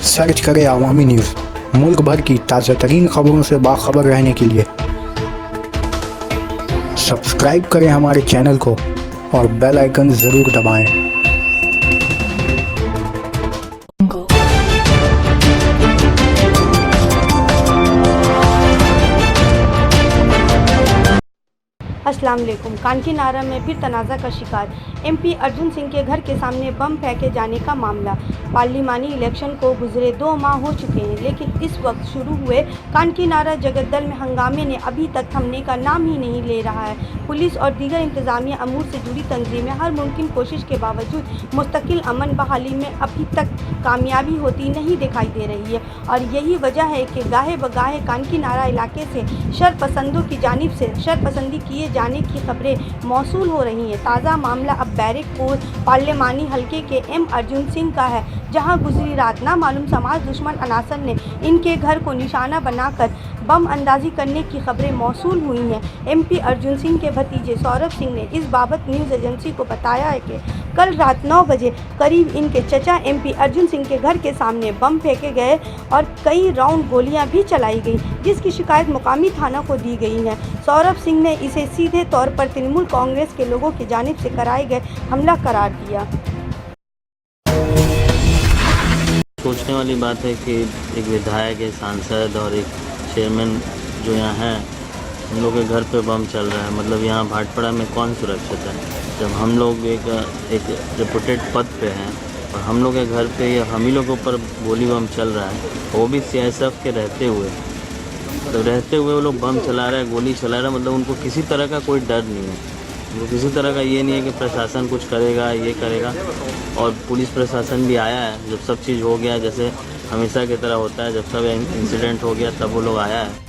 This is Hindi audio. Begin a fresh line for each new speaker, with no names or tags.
सर्च करें अवामी न्यूज़। मुल्क भर की ताज़ा तरीन खबरों से बाखबर रहने के लिए सब्सक्राइब करें हमारे चैनल को और बेल आइकन ज़रूर दबाएं।
अस्सलाम वालेकुम। कानकीनारा में फिर तनाज़ा का शिकार एमपी अर्जुन सिंह के घर के सामने बम फेंके जाने का मामला। पार्लिमानी इलेक्शन को गुजरे 2 माह हो चुके हैं, लेकिन इस वक्त शुरू हुए कानकीनारा जगतदल में हंगामे ने अभी तक थमने का नाम ही नहीं ले रहा है। पुलिस और दीगर इंतजामिया अमूर से जुड़ी तंजीमें हर मुमकिन कोशिश के बावजूद मुस्तकिल अमन बहाली में अभी तक कामयाबी होती नहीं दिखाई दे रही है, और यही वजह है कि गाहे बगाहे कानकीनारा इलाके से शरपसंदों की जानिब से शरपसंदी किए जाने की खबरें मौसूल हो रही हैं। ताज़ा मामला अब बैरकपुर पार्लिमानी हलके के एम अर्जुन सिंह का है, जहां गुजरी रात नामालूम समाज दुश्मन अनासर ने इनके घर को निशाना बनाकर बम अंदाजी करने की खबरें मौसूल हुई हैं। एमपी अर्जुन सिंह के भतीजे सौरभ सिंह ने इस बाबत न्यूज़ एजेंसी को बताया है कि कल रात 9 बजे करीब इनके चचा एमपी अर्जुन सिंह के घर के सामने बम फेंके गए और कई राउंड गोलियां भी चलाई गई, जिसकी शिकायत मुकामी थाना को दी गई है। सौरभ सिंह ने इसे सीधे तौर पर तृणमूल कांग्रेस के लोगों की जानिब से कराए गए हमला करार दिया।
सोचने वाली बात है कि एक विधायक, एक सांसद और एक चेयरमैन जो यहाँ हैं, उन लोगों के घर पे बम चल रहा है। मतलब यहाँ भाटपाड़ा में कौन सुरक्षित है, जब हम लोग एक रिपोर्टेड पद पे हैं और हम लोग के घर पे या हम ही लोगों पर गोली बम चल रहा है, वो भी सीआईएसएफ के रहते हुए वो लोग बम चला रहे हैं, गोली चला रहे हैं। मतलब उनको किसी तरह का कोई डर नहीं है, उनको किसी तरह का ये नहीं है कि प्रशासन कुछ करेगा, ये करेगा। और पुलिस प्रशासन भी आया है जब सब चीज़ हो गया, जैसे हमेशा की तरह होता है, जब सब इंसिडेंट हो गया तब वो लोग आया है।